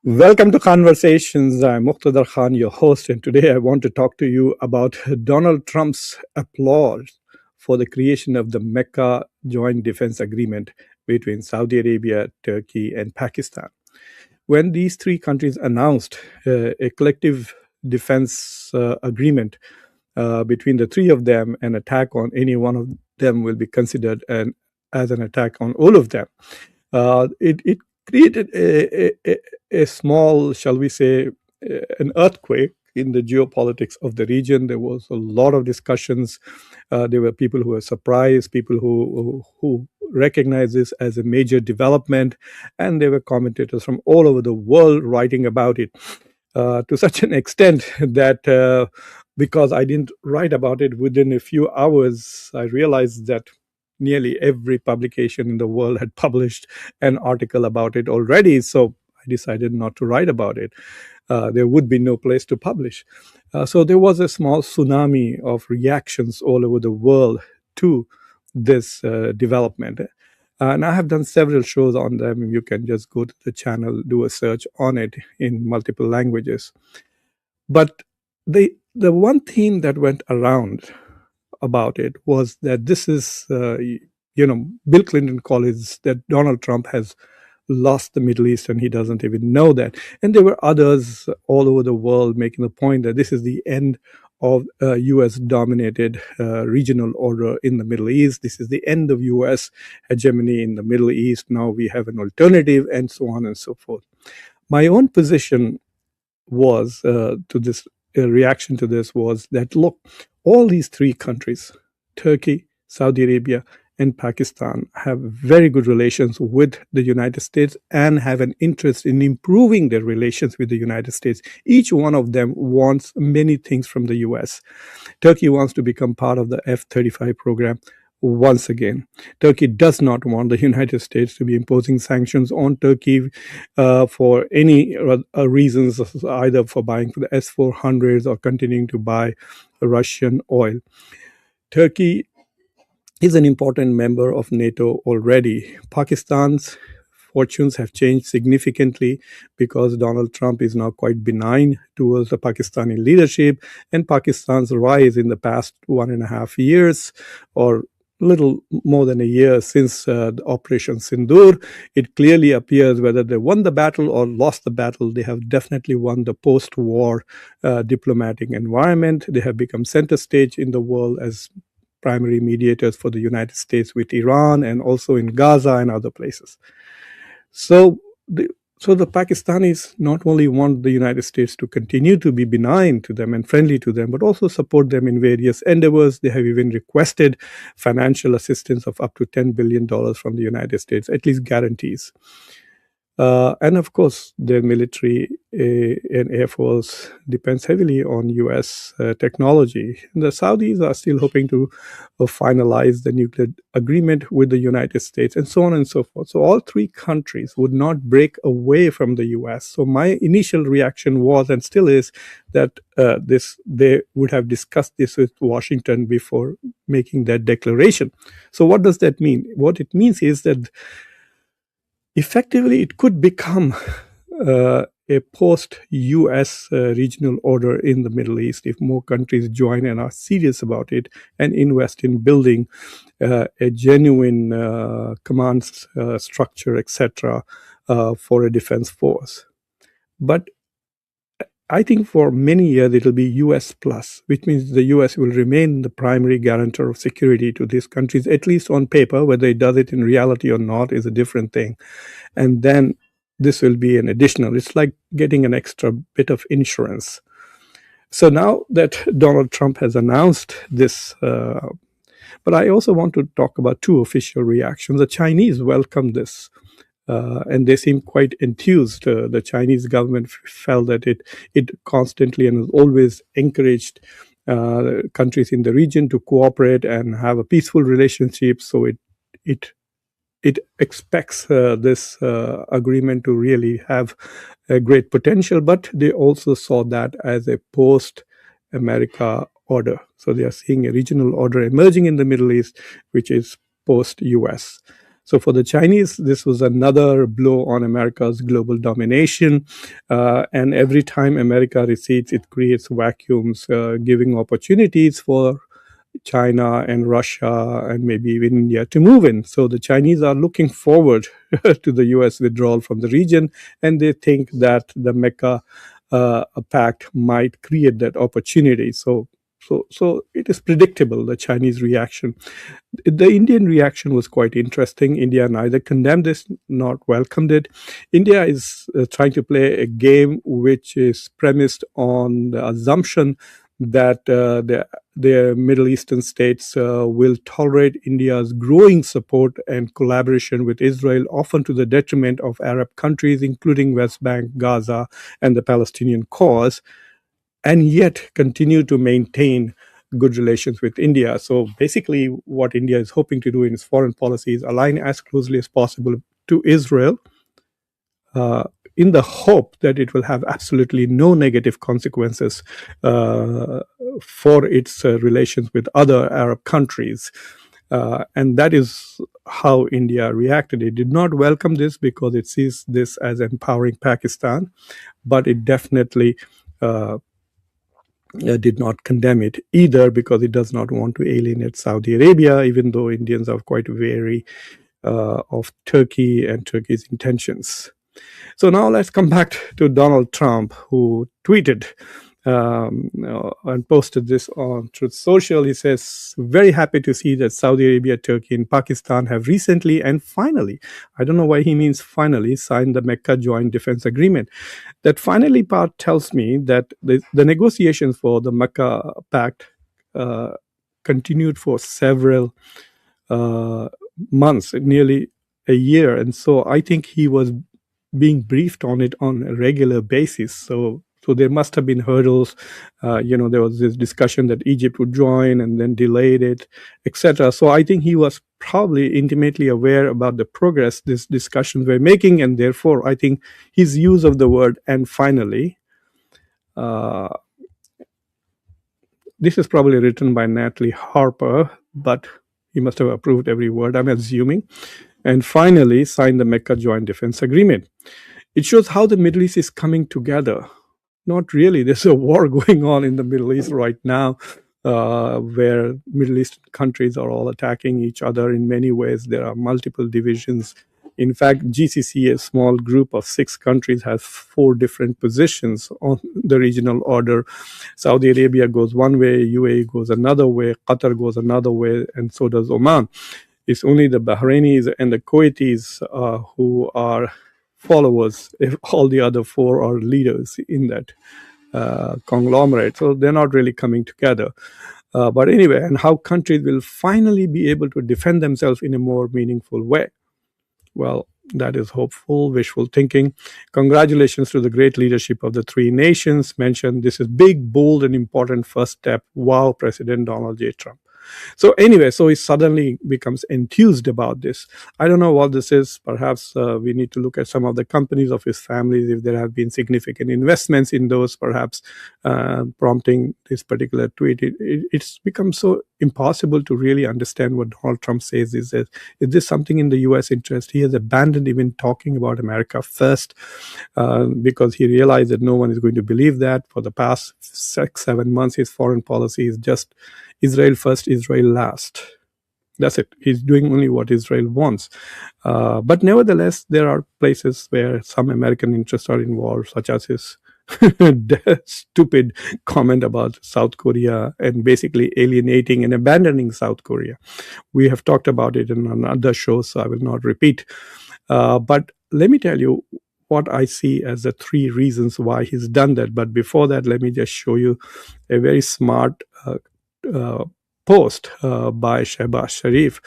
Welcome to Conversations. I'm Muqtadar Khan, your host, and today I want to talk to you about Donald Trump's applause for the creation of the Mecca Joint Defense Agreement between Saudi Arabia, Turkey, and Pakistan. When these three countries announced a collective defense agreement between the three of them, an attack on any one of them will be considered as an attack on all of them. It created a small, shall we say, an earthquake in the geopolitics of the region. There was a lot of discussions. There were people who were surprised, people who recognized this as a major development, and there were commentators from all over the world writing about it. To such an extent that because I didn't write about it within a few hours, I realized that nearly every publication in the world had published an article about it already. So I decided not to write about it. There would be no place to publish. So there was a small tsunami of reactions all over the world to this development. And I have done several shows on them. You can just go to the channel, do a search on it in multiple languages. But the one theme that went around about it was that this is, Bill Clinton called it that Donald Trump has lost the Middle East and he doesn't even know that. And there were others all over the world making the point that this is the end of US dominated regional order in the Middle East. This is the end of US hegemony in the Middle East. Now we have an alternative, and so on and so forth. My own position was to this reaction to this was that, look, all these three countries, Turkey, Saudi Arabia, and Pakistan, have very good relations with the United States and have an interest in improving their relations with the United States. Each one of them wants many things from the US. Turkey wants to become part of the F-35 program. Once again, Turkey does not want the United States to be imposing sanctions on Turkey for any reasons, either for buying the S-400s or continuing to buy Russian oil. Turkey is an important member of NATO already. Pakistan's fortunes have changed significantly because Donald Trump is now quite benign towards the Pakistani leadership, and Pakistan's rise in the past 1.5 years, or little more than a year since the Operation Sindoor, it clearly appears whether they won the battle or lost the battle, they have definitely won the post-war diplomatic environment. They have become center stage in the world as primary mediators for the United States with Iran and also in Gaza and other places. So the Pakistanis not only want the United States to continue to be benign to them and friendly to them, but also support them in various endeavors. They have even requested financial assistance of up to $10 billion from the United States, at least guarantees. And of course, their military and air force depends heavily on US technology. And the Saudis are still hoping to finalize the nuclear agreement with the United States, and so on and so forth. So all three countries would not break away from the US. So my initial reaction was, and still is, that they would have discussed this with Washington before making that declaration. So what does that mean? What it means is that effectively, it could become a post-US regional order in the Middle East if more countries join and are serious about it and invest in building a genuine command structure, etc., for a defense force. But I think for many years it will be US plus, which means the US will remain the primary guarantor of security to these countries, at least on paper. Whether it does it in reality or not is a different thing. And then this will be an additional, it's like getting an extra bit of insurance. So now that Donald Trump has announced this, but I also want to talk about two official reactions. The Chinese welcomed this. And they seem quite enthused. The Chinese government felt that it constantly and has always encouraged countries in the region to cooperate and have a peaceful relationship. So it expects this agreement to really have a great potential, but they also saw that as a post-America order. So they are seeing a regional order emerging in the Middle East, which is post-US. So for the Chinese, this was another blow on America's global domination. And every time America recedes, it creates vacuums, giving opportunities for China and Russia and maybe even India to move in. So the Chinese are looking forward to the US withdrawal from the region, and they think that the Mecca pact might create that opportunity. So it is predictable, the Chinese reaction. The Indian reaction was quite interesting. India neither condemned this nor welcomed it. India is trying to play a game which is premised on the assumption that the Middle Eastern states will tolerate India's growing support and collaboration with Israel, often to the detriment of Arab countries, including West Bank, Gaza, and the Palestinian cause, and yet continue to maintain good relations with India. So basically, what India is hoping to do in its foreign policy is align as closely as possible to Israel, uh, in the hope that it will have absolutely no negative consequences for its relations with other Arab countries. And that is how India reacted. It did not welcome this because it sees this as empowering Pakistan, but it definitely did not condemn it either because it does not want to alienate Saudi Arabia, even though Indians are quite wary of Turkey and Turkey's intentions. So now let's come back to Donald Trump, who tweeted and posted this on Truth Social. He says, very happy to see that Saudi Arabia, Turkey, and Pakistan have recently and finally, I don't know why he means finally, signed the Mecca Joint Defense Agreement. That finally part tells me that the negotiations for the Mecca Pact uh, continued for several uh, months, nearly a year. And so I think he was being briefed on it on a regular basis. So there must have been hurdles. There was this discussion that Egypt would join and then delayed it, etc. So I think he was probably intimately aware about the progress these discussions were making, and therefore I think his use of the word "and finally," uh, this is probably written by Natalie Harper, but he must have approved every word, I'm assuming, and finally signed the Mecca Joint Defense Agreement. It shows how the Middle East is coming together. Not really. There's a war going on in the Middle East right now, where Middle Eastern countries are all attacking each other in many ways. There are multiple divisions. In fact, GCC, a small group of 6 countries, has 4 different positions on the regional order. Saudi Arabia goes one way, UAE goes another way, Qatar goes another way, and so does Oman. It's only the Bahrainis and the Kuwaitis who are followers, if all the other 4 are leaders in that conglomerate. So they're not really coming together. But anyway, and how countries will finally be able to defend themselves in a more meaningful way. Well, that is hopeful, wishful thinking. Congratulations to the great leadership of the 3 nations mentioned. This is big, bold, and important first step. Wow, President Donald J. Trump. So anyway, so he suddenly becomes enthused about this. I don't know what this is. Perhaps we need to look at some of the companies of his families, if there have been significant investments in those, perhaps prompting this particular tweet. It's become so impossible to really understand what Donald Trump says. Is this something in the U.S. interest? He has abandoned even talking about America first because he realized that no one is going to believe that. For the past 6-7 months, his foreign policy is just Israel first, Israel last. That's it. He's doing only what Israel wants. But nevertheless, there are places where some American interests are involved, such as his stupid comment about South Korea and basically alienating and abandoning South Korea. We have talked about it in another show, so I will not repeat. But let me tell you what I see as the 3 reasons why he's done that. But before that, let me just show you a very smart post by Shehbaz Sharif,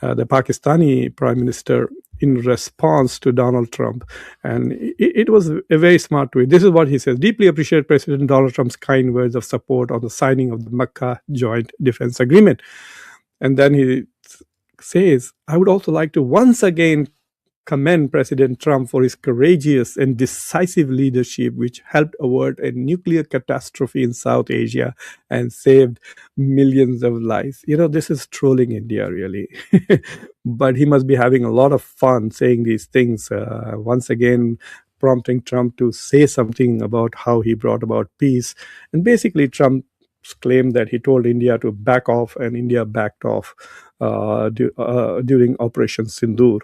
the Pakistani Prime Minister, in response to Donald Trump. And it was a very smart tweet. This is what he says: deeply appreciate President Donald Trump's kind words of support on the signing of the Mecca Joint Defense Agreement. And then he says, I would also like to once again commend President Trump for his courageous and decisive leadership, which helped avert a nuclear catastrophe in South Asia and saved millions of lives. This is trolling India, really. But he must be having a lot of fun saying these things, once again, prompting Trump to say something about how he brought about peace. And basically, Trump claimed that he told India to back off, and India backed off during Operation Sindoor.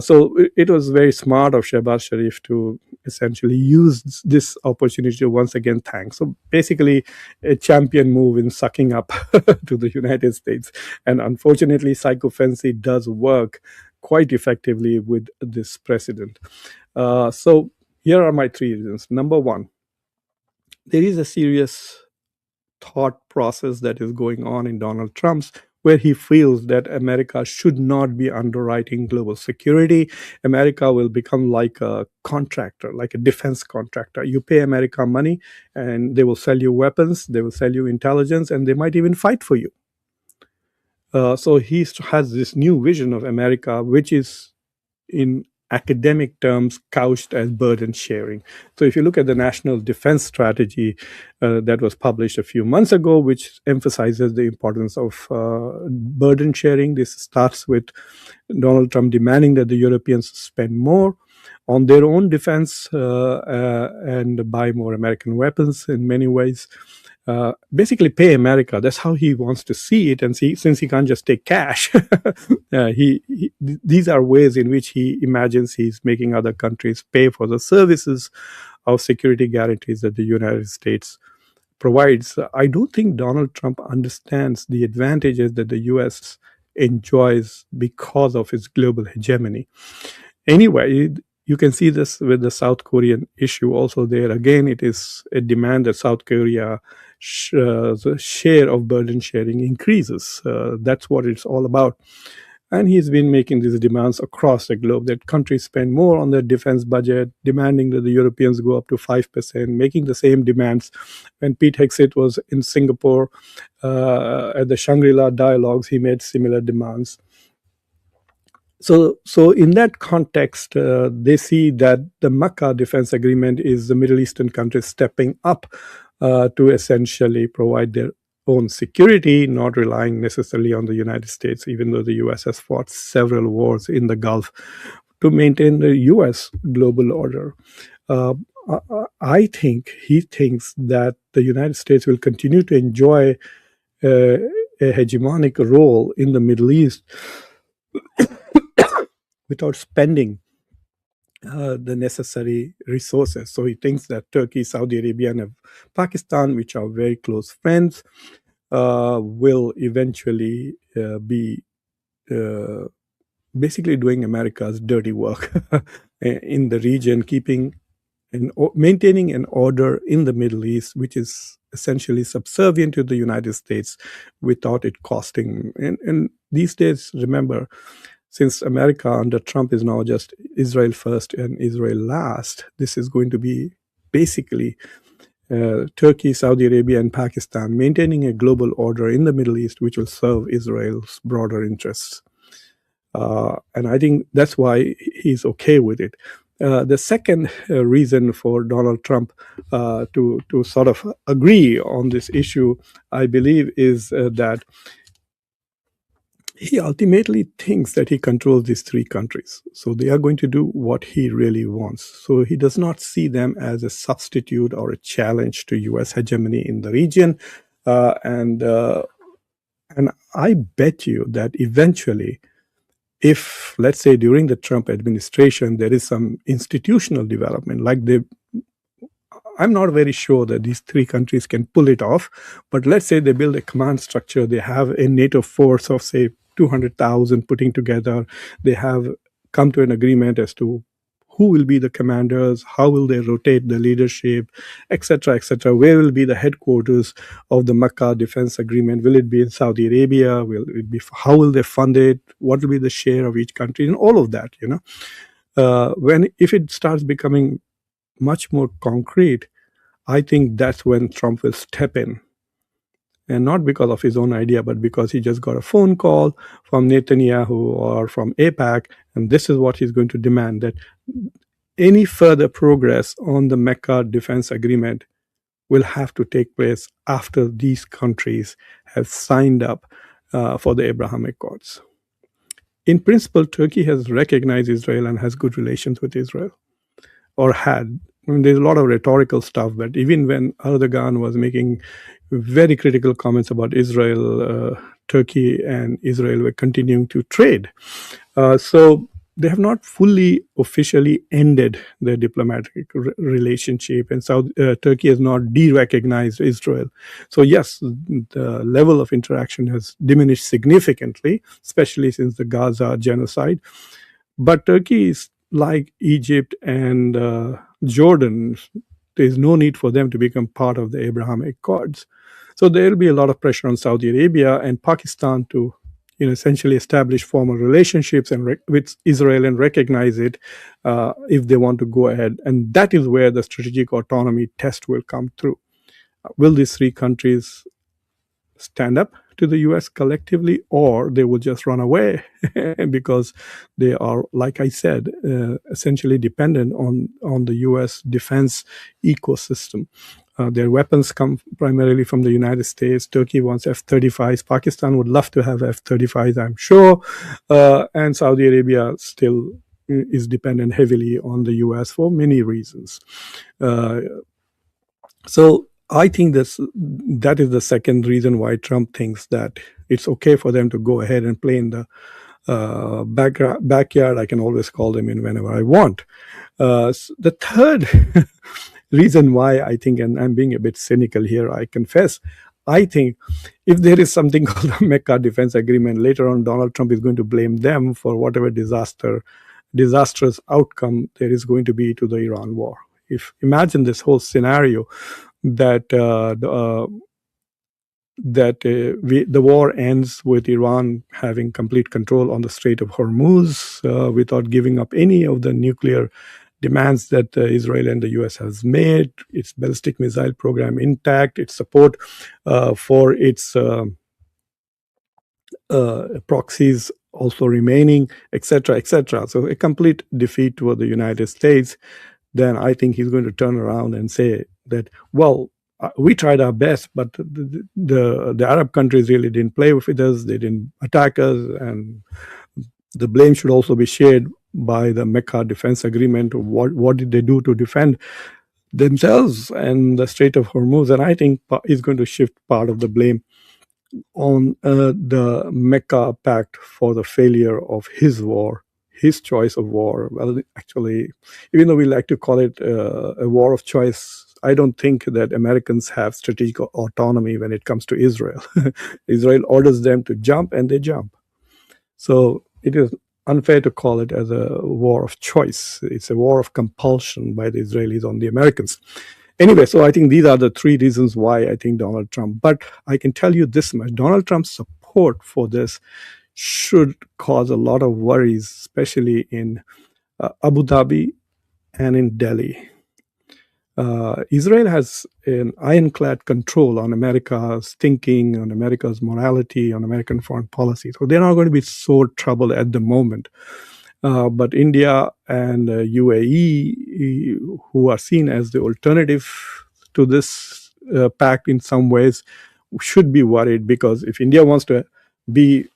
So it was very smart of Shehbaz Sharif to essentially use this opportunity to once again thank. So basically, a champion move in sucking up to the United States. And unfortunately, psychophancy does work quite effectively with this president. So here are my three reasons. Number one, there is a serious thought process that is going on in Donald Trump's, where he feels that America should not be underwriting global security. America will become like a contractor, like a defense contractor. You pay America money and they will sell you weapons, they will sell you intelligence, and they might even fight for you. So he has this new vision of America, which is in academic terms couched as burden sharing. So if you look at the National Defense Strategy that was published a few months ago, which emphasizes the importance of burden sharing, this starts with Donald Trump demanding that the Europeans spend more on their own defense and buy more American weapons in many ways. Basically pay America. That's how he wants to see it. And since he can't just take cash, these are ways in which he imagines he's making other countries pay for the services of security guarantees that the United States provides. I don't think Donald Trump understands the advantages that the US enjoys because of its global hegemony. Anyway, you can see this with the South Korean issue also there. Again, it is a demand that South Korea the share of burden sharing increases. That's what it's all about. And he's been making these demands across the globe that countries spend more on their defense budget, demanding that the Europeans go up to 5%, making the same demands. When Pete Hegseth was in Singapore at the Shangri-La Dialogues, he made similar demands. So in that context, they see that the Mecca Defense Agreement is the Middle Eastern countries stepping up to essentially provide their own security, not relying necessarily on the United States, even though the US has fought several wars in the Gulf to maintain the US global order. I think he thinks that the United States will continue to enjoy a hegemonic role in the Middle East without spending the necessary resources. So he thinks that Turkey, Saudi Arabia, and Pakistan, which are very close friends, will eventually be basically doing America's dirty work in the region, keeping and maintaining an order in the Middle East, which is essentially subservient to the United States without it costing. And these days, remember, since America under Trump is now just Israel first and Israel last, this is going to be basically Turkey, Saudi Arabia, and Pakistan maintaining a global order in the Middle East, which will serve Israel's broader interests. And I think that's why he's okay with it. The second reason for Donald Trump to sort of agree on this issue, I believe, is that he ultimately thinks that he controls these three countries. So they are going to do what he really wants. So he does not see them as a substitute or a challenge to US hegemony in the region. And I bet you that eventually, if, let's say, during the Trump administration, there is some institutional development, I'm not very sure that these three countries can pull it off, but let's say they build a command structure, they have a NATO force of, say, 200,000 putting together, they have come to an agreement as to who will be the commanders, how will they rotate the leadership, etc., etc. Where will be the headquarters of the Mecca Defense Agreement? Will it be in Saudi Arabia? Will it be? How will they fund it? What will be the share of each country? And all of that, if it starts becoming much more concrete, I think that's when Trump will step in and not because of his own idea, but because he just got a phone call from Netanyahu or from APAC, and this is what he's going to demand, that any further progress on the Mecca defense agreement will have to take place after these countries have signed up for the Abraham Accords. In principle, Turkey has recognized Israel and has good relations with Israel, or had. I mean, there's a lot of rhetorical stuff, but even when Erdogan was making very critical comments about Israel, Turkey and Israel were continuing to trade. So they have not fully officially ended their diplomatic relationship, and Turkey has not de-recognized Israel. So yes, the level of interaction has diminished significantly, especially since the Gaza genocide. But Turkey is like Egypt and Jordan. There's no need for them to become part of the Abrahamic Accords. So there will be a lot of pressure on Saudi Arabia and Pakistan to, essentially establish formal relationships with Israel and recognize it if they want to go ahead. And that is where the strategic autonomy test will come through. Will these three countries stand up to the US collectively, or they will just run away because they are, like I said, essentially dependent on the US defense ecosystem. Their weapons come primarily from the United States. Turkey wants F-35s. Pakistan would love to have F-35s, I'm sure. And Saudi Arabia still is dependent heavily on the US for many reasons. So I think that is the second reason why Trump thinks that it's okay for them to go ahead and play in the backyard. I can always call them in whenever I want. The third reason why I think, and I'm being a bit cynical here, I confess, I think if there is something called the Mecca Defense Agreement, later on Donald Trump is going to blame them for whatever disastrous outcome there is going to be to the Iran war. Imagine this whole scenario that the war ends with Iran having complete control on the Strait of Hormuz without giving up any of the nuclear demands that Israel and the US has made, its ballistic missile program intact, its support for its proxies also remaining, etc., etc. So a complete defeat to the United States. Then I think he's going to turn around and say that, well, we tried our best, but the Arab countries really didn't play with us. They didn't attack us, and the blame should also be shared by the Mecca Defense Agreement. What did they do to defend themselves and the Strait of Hormuz? And I think he's going to shift part of the blame on the Mecca Pact for the failure of his war, his choice of war. Well, actually, even though we like to call it a war of choice, I don't think that Americans have strategic autonomy when it comes to Israel. Israel orders them to jump, and they jump. So it is unfair to call it as a war of choice. It's a war of compulsion by the Israelis on the Americans. Anyway, so I think these are the three reasons why I think Donald Trump. But I can tell you this much: Donald Trump's support for this should cause a lot of worries, especially in Abu Dhabi and in Delhi. Israel has an ironclad control on America's thinking, on America's morality, on American foreign policy. So they're not going to be so troubled at the moment. But India and UAE, who are seen as the alternative to this pact in some ways, should be worried, because if India wants to be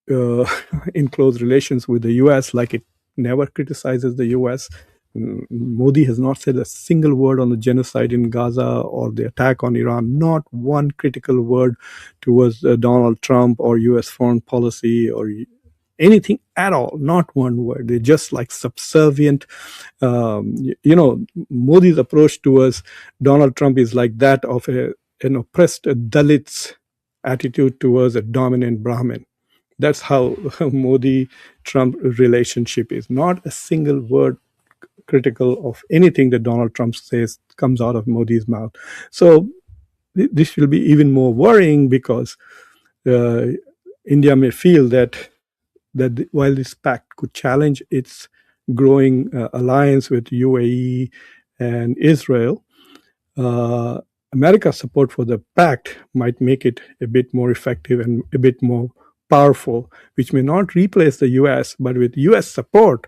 in close relations with the US, like it never criticizes the US, Modi has not said a single word on the genocide in Gaza or the attack on Iran, not one critical word towards Donald Trump or US foreign policy or anything at all, not one word. They're just like subservient. Modi's approach towards Donald Trump is like that of an oppressed Dalit's attitude towards a dominant Brahmin. That's how Modi-Trump relationship is. Not a single word critical of anything that Donald Trump says comes out of Modi's mouth. So this will be even more worrying, because India may feel that while this pact could challenge its growing alliance with UAE and Israel, America's support for the pact might make it a bit more effective and a bit more powerful, which may not replace the US, but with US support,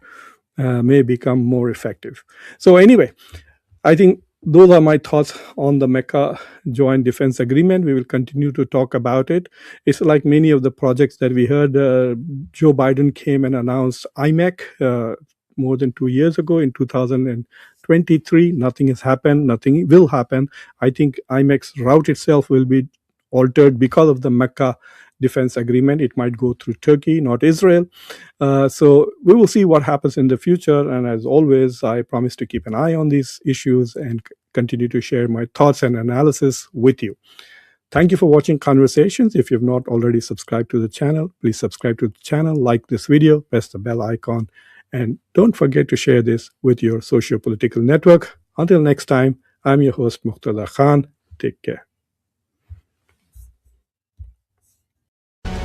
may become more effective. So, anyway, I think those are my thoughts on the Mecca Joint Defense Agreement. We will continue to talk about it. It's like many of the projects that we heard. Joe Biden came and announced IMEC more than 2 years ago in 2023. Nothing has happened. Nothing will happen. I think IMEC's route itself will be altered because of the Mecca Defense Agreement. It might go through Turkey, not Israel. So we will see what happens in the future. And as always, I promise to keep an eye on these issues and continue to share my thoughts and analysis with you. Thank you for watching Conversations. If you've not already subscribed to the channel, please subscribe to the channel, like this video, press the bell icon, and don't forget to share this with your socio-political network. Until next time, I'm your host, Muqtada Khan. Take care.